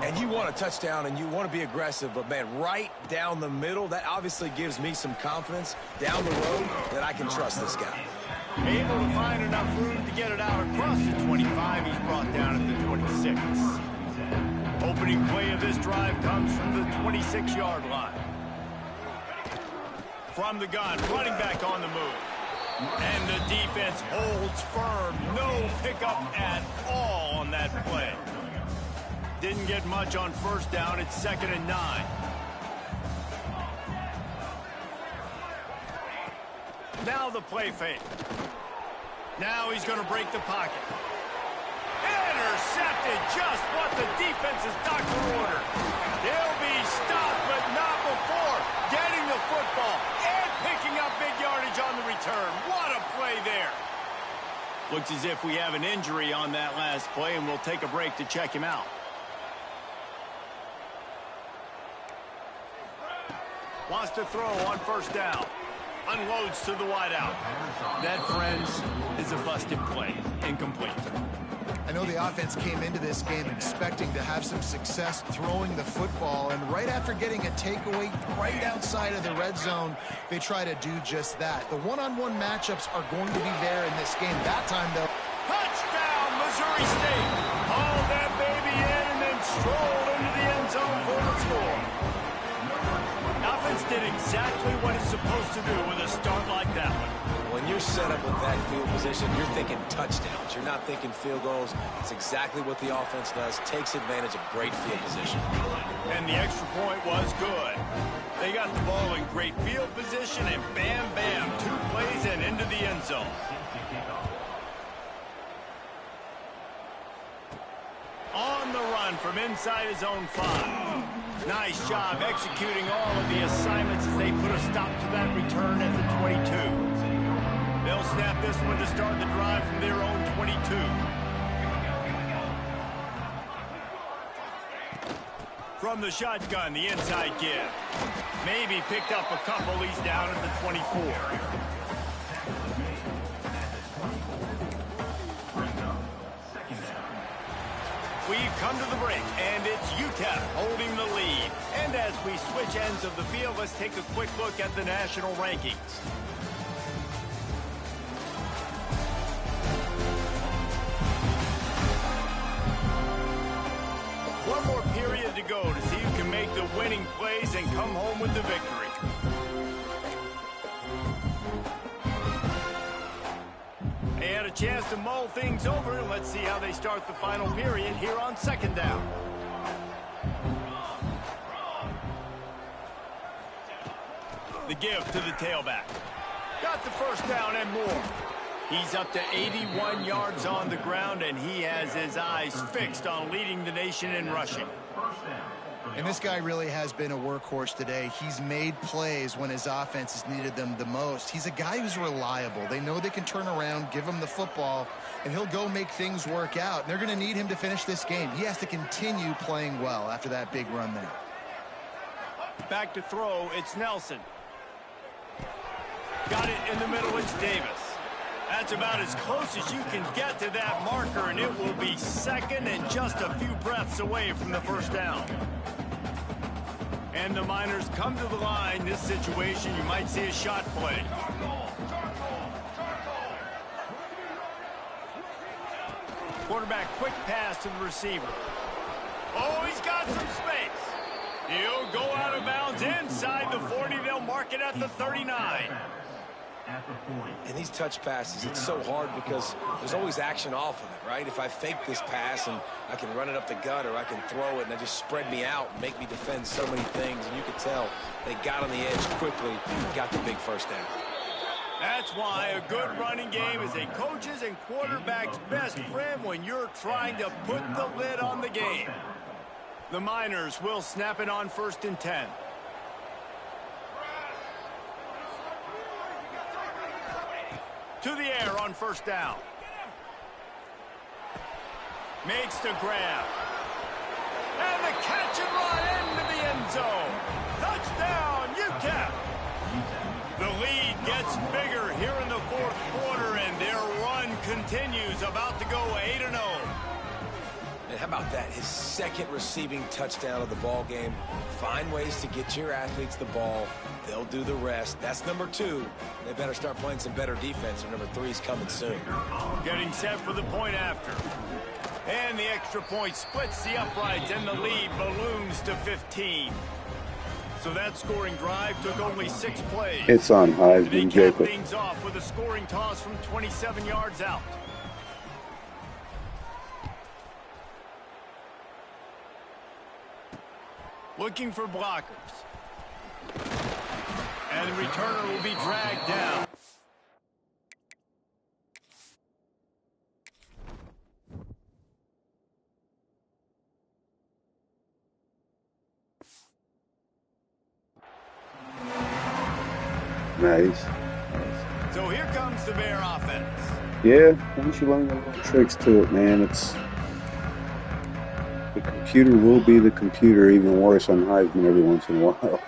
And you want a touchdown, and you want to be aggressive, but, man, right down the middle, that obviously gives me some confidence down the road that I can trust this guy. Able to find enough room to get it out across the 25. He's brought down at the 26. Opening play of this drive comes from the 26-yard line. From the gun, running back on the move. And the defense holds firm. No pickup at all on that play. Didn't get much on 1st down. It's 2nd and 9. Now the play fake. Now he's going to break the pocket. Intercepted, just what the defense's doctor ordered. He'll be stopped, but not before getting the football and picking up big yardage on the return. What a play there. Looks as if we have an injury on that last play, and we'll take a break to check him out. Wants to throw on 1st down. Unloads to the wideout. That, friends, is a busted play. Incomplete. I know the offense came into this game expecting to have some success throwing the football, and right after getting a takeaway right outside of the red zone, they try to do just that. The one-on-one matchups are going to be there in this game. That time, though. Touchdown, Missouri State. Hauled that baby in and then strolled into the end zone for the score. Offense did exactly what it's supposed to do with a start like that one. When you're set up with that field position, you're thinking touchdowns. You're not thinking field goals. It's exactly what the offense does. Takes advantage of great field position. And the extra point was good. They got the ball in great field position, and bam, bam, 2 plays and into the end zone. On the run from inside his own 5. Nice job executing all of the assignments as they put a stop to that return at the 22. They'll snap this one to start the drive from their own 22. From the shotgun, the inside give. Maybe picked up a couple. He's down at the 24. We've come to the break, and it's Utep holding the lead. And as we switch ends of the field, let's take a quick look at the national rankings. One more period to go to see who can make the winning plays and come home with the victory. They had a chance to mull things over. Let's see how they start the final period here on 2nd down. The give to the tailback. Got the 1st down and more. He's up to 81 yards on the ground, and he has his eyes fixed on leading the nation in rushing. And this guy really has been a workhorse today. He's made plays when his offense has needed them the most. He's a guy who's reliable. They know they can turn around, give him the football, and he'll go make things work out. And they're going to need him to finish this game. He has to continue playing well after that big run there. Back to throw, it's Nelson. Got it in the middle, it's Davis. That's about as close as you can get to that marker, and it will be 2nd and just a few breaths away from the 1st down. And the Miners come to the line. This situation, you might see a shot play. Quarterback, quick pass to the receiver. Oh, he's got some space. He'll go out of bounds inside the 40. They'll mark it at the 39. And these touch passes, it's so hard because there's always action off of it, right? If I fake this pass and I can run it up the gut or I can throw it and they just spread me out and make me defend so many things, and you could tell they got on the edge quickly and got the big first down. That's why a good running game is a coach's and quarterback's best friend when you're trying to put the lid on the game. The Miners will snap it on 1st and 10. To the air on 1st down. Makes the grab. And the catch and run into the end zone. Touchdown, Utep. The lead gets bigger here in the 4th quarter, and their run continues, about to go 8-0. And how about that? His 2nd receiving touchdown of the ball game. Find ways to get your athletes the ball. They'll do the rest. That's number 2. They better start playing some better defense, or number 3 is coming soon. Getting set for the point after. And the extra point splits the uprights, and the lead balloons to 15. So that scoring drive took only 6 plays. It's on Heisman, They cap Jacob. things off with a scoring toss from 27 yards out. Looking for blockers. And the returner will be dragged down. Nice. So here comes the Bear offense. Yeah, once you learn the little tricks to it, man, it's the computer will be the computer, even worse on Heisman every once in a while.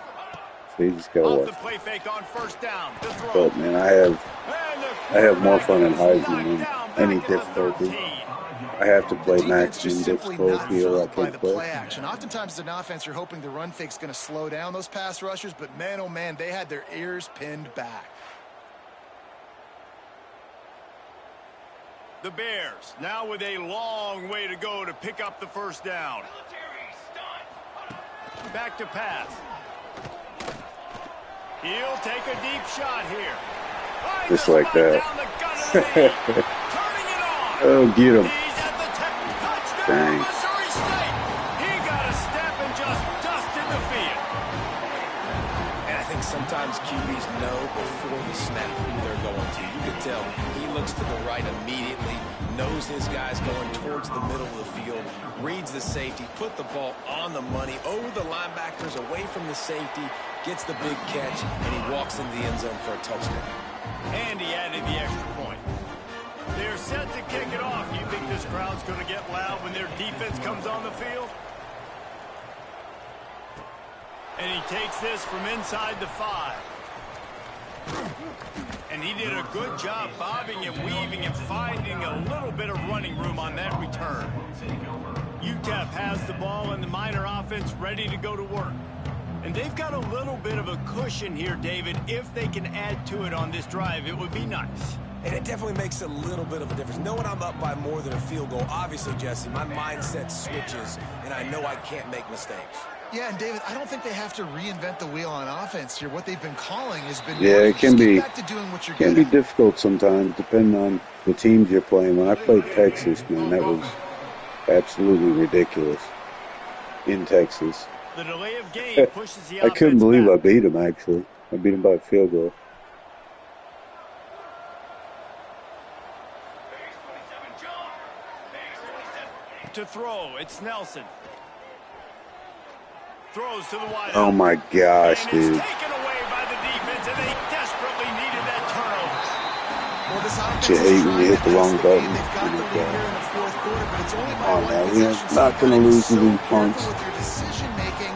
So you just gotta Off watch. the play fake on 1st down. The throw. But man, I have more fun in Heisman than any difficulty. I have to play maximum difficulty or I can't play. Play action. Oftentimes as an offense, you're hoping the run fake's going to slow down those pass rushers, but man, oh man, they had their ears pinned back. The Bears now with a long way to go to pick up the 1st down. Back to pass. He'll take a deep shot here. Just like that. Turning it on. Oh, get him. He's at the touchdown, Dang. Missouri State. He got a step and just dusted the field. And I think sometimes QBs know before the snap who they're going to. You can tell he looks to the right immediately, knows his guy's going towards the middle of the field, reads the safety, put the ball on the money, over the linebackers, away from the safety, gets the big catch, and he walks into the end zone for a touchdown. And he added the extra point. They're set to kick it off. You think this crowd's going to get loud when their defense comes on the field? And he takes this from inside the 5. And he did a good job bobbing and weaving and finding a little bit of running room on that return. Utep has the ball and the Miner offense ready to go to work. And they've got a little bit of a cushion here, David. If they can add to it on this drive, it would be nice. And it definitely makes a little bit of a difference. Knowing I'm up by more than a field goal, obviously, Jesse, my mindset switches, and I know I can't make mistakes. Yeah, and David, I don't think they have to reinvent the wheel on offense here. What they've been calling has been Yeah, it can be back to doing what you're can good be at. difficult sometimes, depending on the teams you're playing. When I played Texas, man, that was absolutely ridiculous in Texas. The delay of game pushes the I couldn't offense believe I back. beat him, actually. I beat him by a field goal. To throw, it's Nelson. Throws to the wide. Oh my gosh, and dude. it's taken away by the defense, and they desperately needed that turnover. Well, this offense You is hate when trying you hit to the wrong pass the game. button. They've got the lead here in the 4th quarter, but it's only by Oh, one man, we are possession, so not you've gonna got to be lose to so these careful punts. with your decision-making,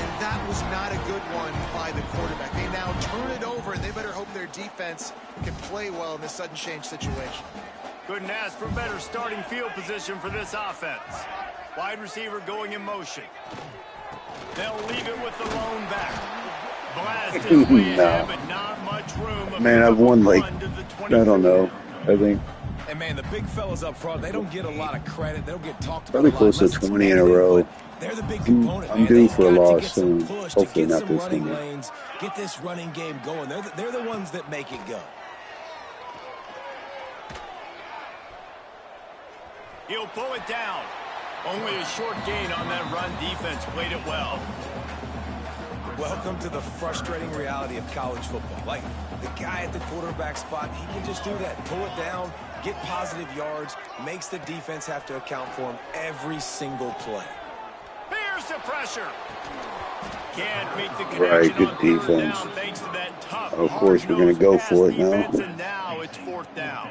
and that was not a good one by the quarterback. They now turn it over, and they better hope their defense can play well in this sudden change situation. Couldn't ask for better starting field position for this offense. Wide receiver going in motion. They'll leave it with the lone back. Blast is way ahead, but not much room. Man, I've won like, I don't know, I think And, man, the big fellas up front, they don't get a lot of credit. They don't get talked about Probably a lot. close to 20 in a row. They're the big component, I'm man. due They've for a got to loss get some soon. push Hopefully to get not some this running one. lanes, get this running game going. They're the ones that make it go. He'll pull it down. Only a short gain on that run. Defense played it well. Welcome to the frustrating reality of college football. Like, the guy at the quarterback spot, he can just do that. Pull it down, get positive yards, makes the defense have to account for him every single play. Here's the pressure. Can't make the connection Right, good on third defense. down thanks to that tough, Of course, we're going to go for it now. defense, and now it's fourth down.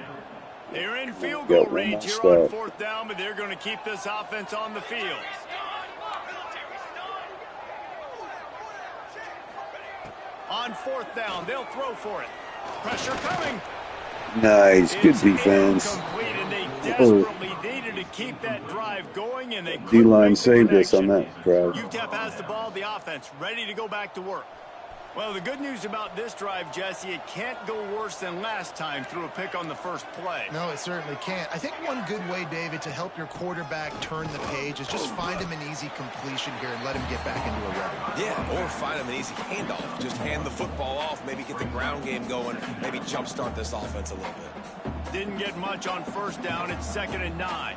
They're in field Got goal one range more here stop. on fourth down, but they're going to keep this offense on the field. On fourth down, they'll throw for it. Pressure coming. Nice, good It's defense. incomplete, and they desperately needed to keep that drive going, and they couldn't D-line make the saved us on connection. that drive. Utep has the ball, the offense ready to go back to work. Well, the good news about this drive, Jesse, it can't go worse than last time through a pick on the first play. No, it certainly can't. I think one good way, David, to help your quarterback turn the page is just find him an easy completion here and let him get back into a rhythm. Yeah, or find him an easy handoff. Just hand the football off, maybe get the ground game going, maybe jumpstart this offense a little bit. Didn't get much on first down. It's 2nd and 9.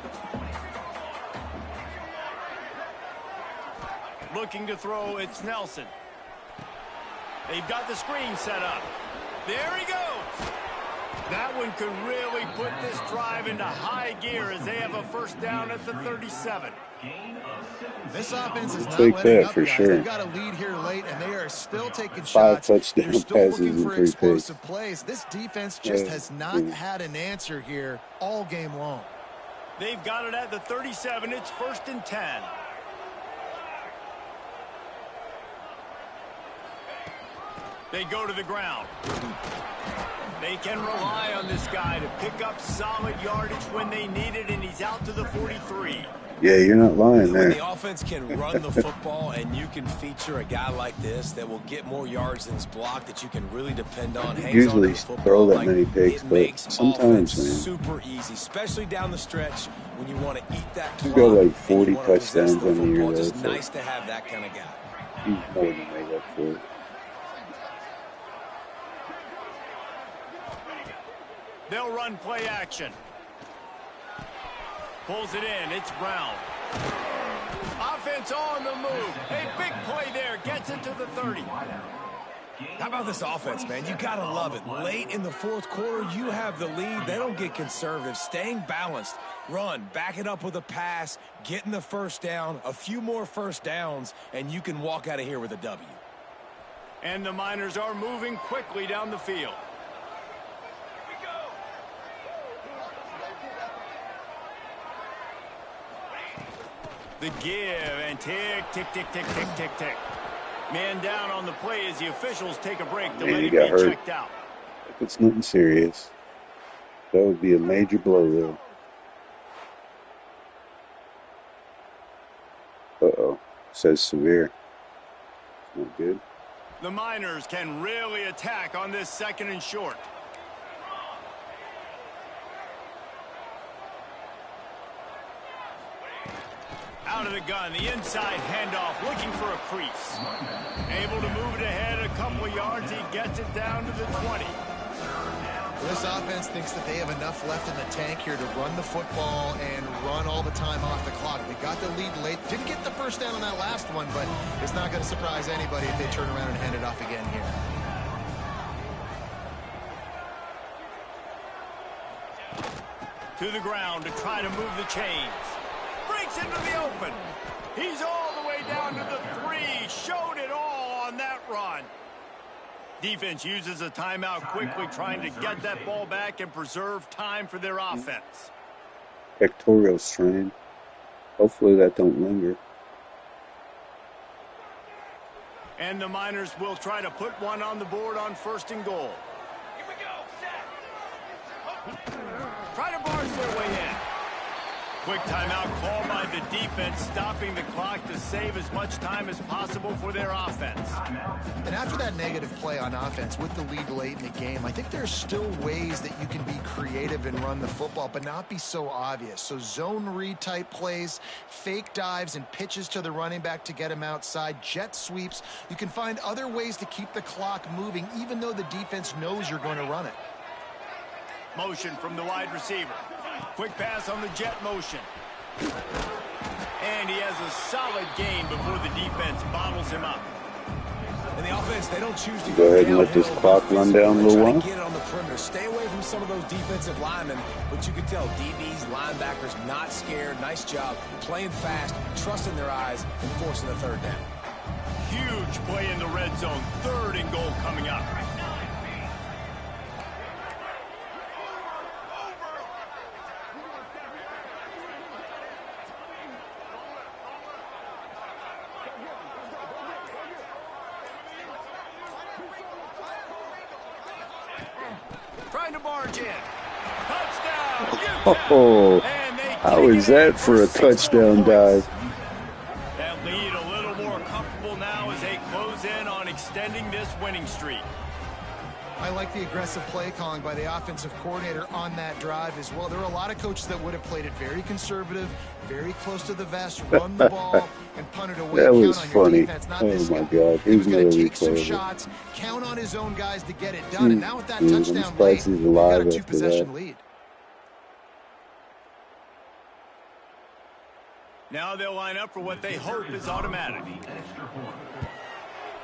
Looking to throw, it's Nelson. They've got the screen set up. There he goes. That one could really put this drive into high gear as they have a first down at the 37. This offense is not Take letting that up, for guys. sure. They've got a lead here late, and they are still taking 5 shots. touchdown They're still passes looking and for 3 picks. explosive plays. This defense just Yeah. has not had an answer here all game long. They've got it at the 37. It's 1st and 10. They go to the ground. They can rely on this guy to pick up solid yardage when they need it, and he's out to the 43. Yeah, you're not lying When there. the offense can run the football and you can feature a guy like this that will get more yards than his block that you can really depend on. Usually throw that many picks, it but makes sometimes, offense man. super easy, especially down the stretch when you want to eat that You clock. got like and you 40 wanna possess touchdowns the on the year, football. though, Just so nice to have that kind of guy. he's more than made up for it. They'll run play action. Pulls it in. It's Brown. Offense on the move. A big play there. Gets it to the 30. How about this offense, man? You got to love it. Late in the fourth quarter, you have the lead. They don't get conservative. Staying balanced. Run. Back it up with a pass. Getting the first down. A few more first downs, and you can walk out of here with a W. And the Miners are moving quickly down the field. The give and tick, tick, tick, tick, tick, tick, tick. Man down on the play as the officials take a break to Man, let he him got be hurt. checked out. If it's nothing serious, that would be a major blow, though. Uh-oh. Says severe. Not good. The Miners can really attack on this 2nd and short. Out of the gun, the inside handoff, looking for a crease. Able to move it ahead a couple of yards. He gets it down to the 20. This offense thinks that they have enough left in the tank here to run the football and run all the time off the clock. They got the lead late. Didn't get the first down on that last one, but it's not going to surprise anybody if they turn around and hand it off again here. To the ground to try to move the chains. Breaks into the open. He's all the way down to the 3. Showed it all on that run. Defense uses a timeout quickly, trying to get that ball back and preserve time for their offense. Pectoral strain. Hopefully that don't linger. And the Miners will try to put one on the board on 1st and goal. Try to barge their way in. Quick timeout called by the defense, stopping the clock to save as much time as possible for their offense. And after that negative play on offense with the lead late in the game, I think there's still ways that you can be creative and run the football, but not be so obvious. So zone read type plays, fake dives, and pitches to the running back to get him outside, jet sweeps. You can find other ways to keep the clock moving, even though the defense knows you're going to run it. Motion from the wide receiver. Quick pass on the jet motion. And he has a solid gain before the defense bottles him up. And the offense, they don't choose to go ahead and let this clock run down a little while. Get it on the perimeter. Stay away from some of those defensive linemen, but you can tell DBs, linebackers, not scared. Nice job playing fast, trusting their eyes, and forcing the third down. Huge play in the red zone. 3rd and goal coming up. Trying to barge in. Touchdown! Oh, how is that for a touchdown dive? That lead a little more comfortable now as they close in on extending this winning streak. I like the aggressive play calling by the offensive coordinator on that drive as well. There are a lot of coaches that would have played it very conservative, very close to the vest, run the ball, and punt it away. That was count on funny. your defense, not Oh this my guy. God, He was going to really take some playable. shots, count on his own guys to get it done, and now with that I'm touchdown surprised late, he's we've got alive a after two-possession that. lead. Now they'll line up for what they hope is automatic.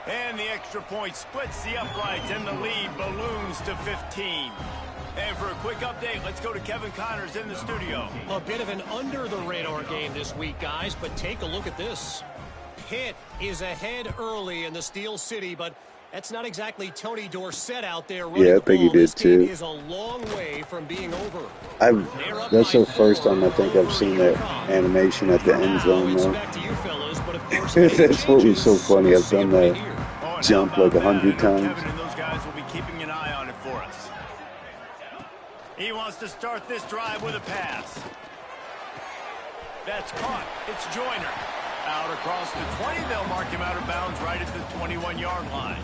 And the extra point splits the uprights, and the lead balloons to 15. And for a quick update, let's go to Kevin Connors in the studio. A bit of an under-the-radar game this week, guys, but take a look at this. Pitt is ahead early in the Steel City, but that's not exactly Tony Dorsett out there running Yeah, I the think he ball. did This game too. is a long way from being over. That's the first time I think I've seen that animation at the end zone now. That's what was so funny. I've done that jump like 100 times. Kevin and those guys will be keeping an eye on it for us. He wants to start this drive with a pass. That's caught. It's Joyner. Out across the 20. They'll mark him out of bounds right at the 21-yard line.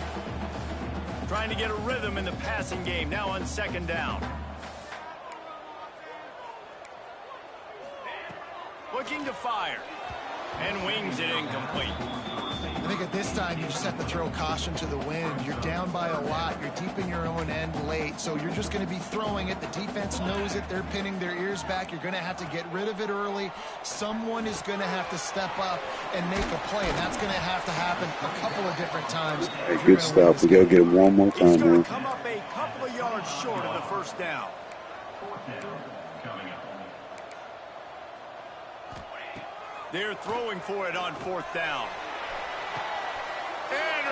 Trying to get a rhythm in the passing game now on 2nd down. Looking to fire. And wings it incomplete. I think at this time, you just have to throw caution to the wind. You're down by a lot. You're deep in your own end late, so you're just going to be throwing it. The defense knows it. They're pinning their ears back. You're going to have to get rid of it early. Someone is going to have to step up and make a play, and that's going to have to happen a couple of different times. Hey, good stuff. We got to get it one more He's time, going man. to come up a couple of yards short of the 1st down. They're throwing for it on 4th down.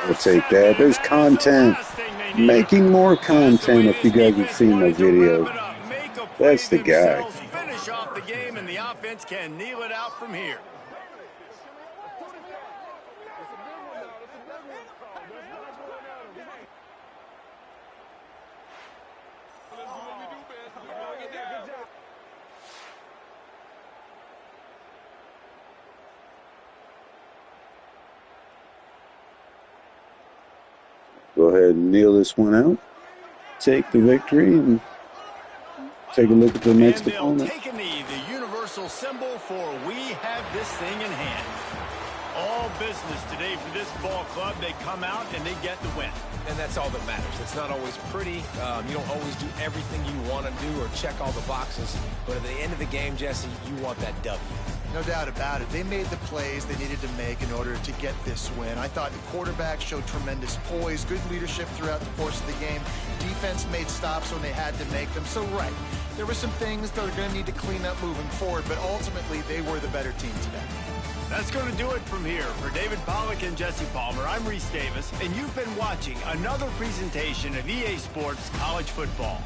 We'll take that. There's content. Making more content if you guys have seen my video. That's the guy. Finish off the game, and the offense can kneel it out from here. Go ahead and kneel this one out. Take the victory and take a look at the next And they'll opponent. take a knee, the universal symbol for we have this thing in hand. All business today for this ball club. They come out and they get the win. And that's all that matters. It's not always pretty. You don't always do everything you want to do or check all the boxes. But at the end of the game, Jesse, you want that W. No doubt about it. They made the plays they needed to make in order to get this win. I thought the quarterback showed tremendous poise, good leadership throughout the course of the game. Defense made stops when they had to make them. So, right, there were some things that are going to need to clean up moving forward, but ultimately they were the better team today. That's going to do it from here. For David Pollack and Jesse Palmer, I'm Reese Davis, and you've been watching another presentation of EA Sports College Football.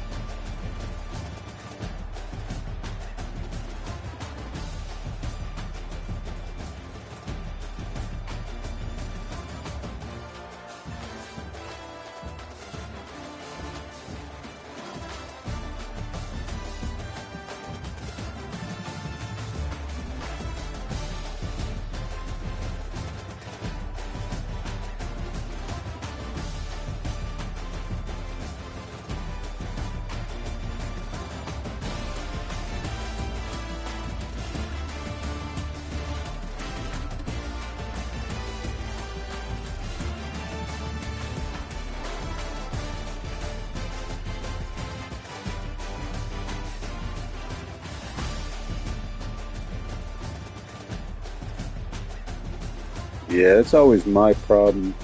Yeah, it's always my problem.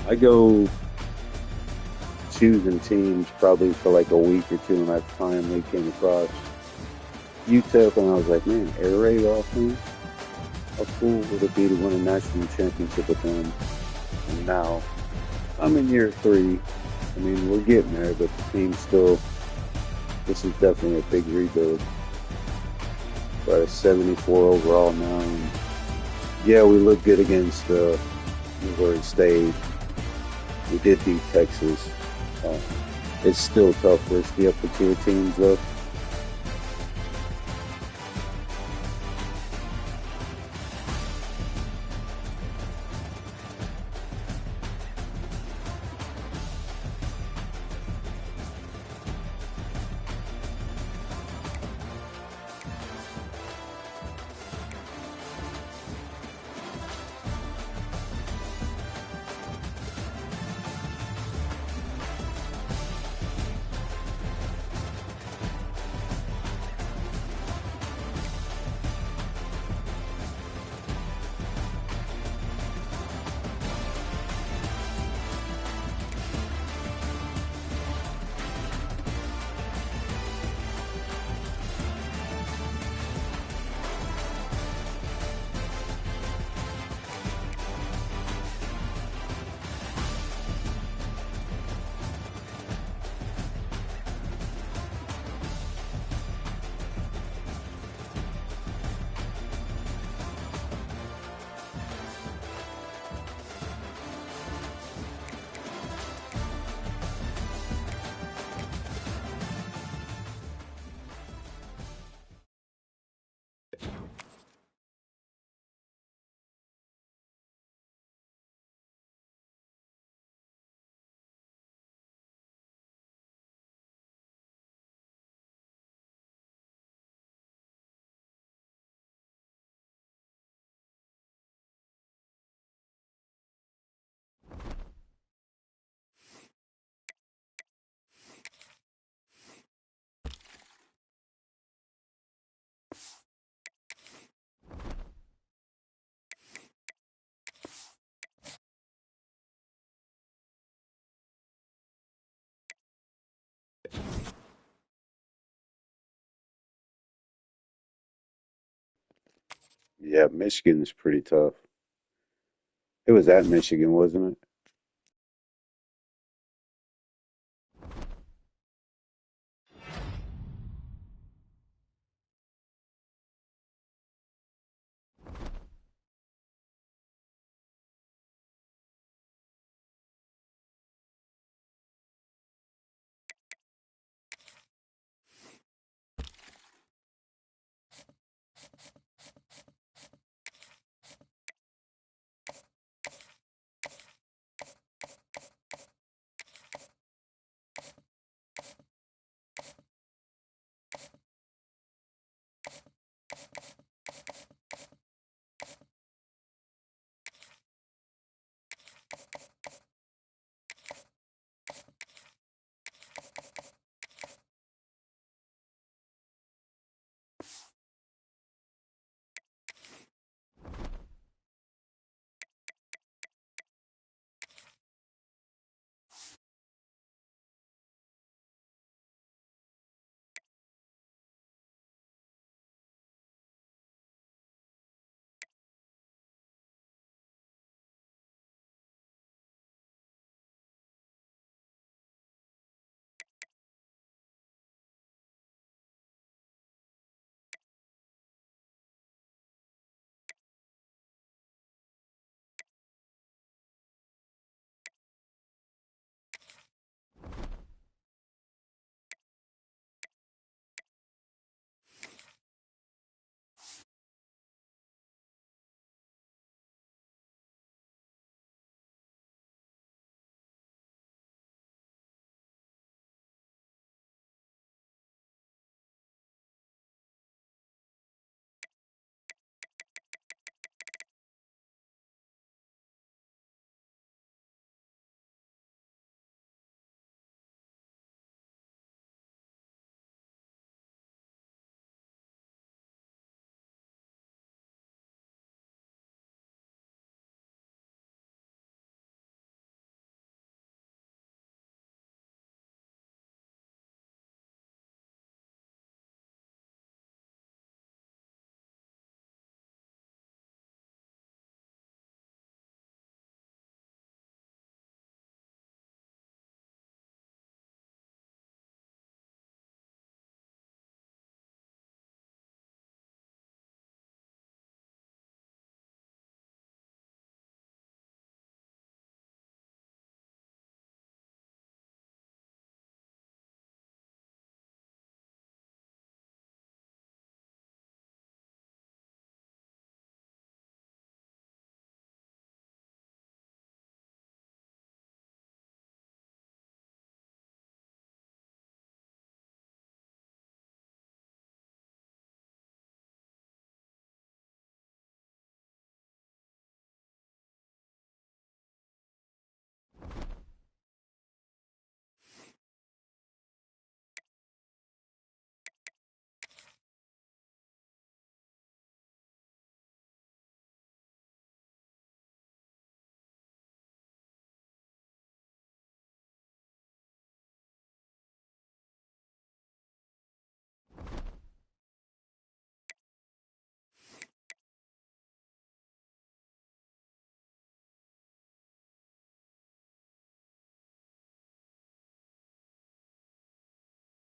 I go choosing teams probably for like a week or two, and I finally came across Utep, and I was like, man, air raid offense? How cool would it be to win a national championship with them? And now I'm in year three. I mean, we're getting there, but the team still, this is definitely a big rebuild. We're at a 74 overall now. And yeah, we look good against Missouri State. We did beat Texas. Uh, it's still tough versus the upper tier teams, though. Yeah, Michigan is pretty tough. It was at Michigan, wasn't it?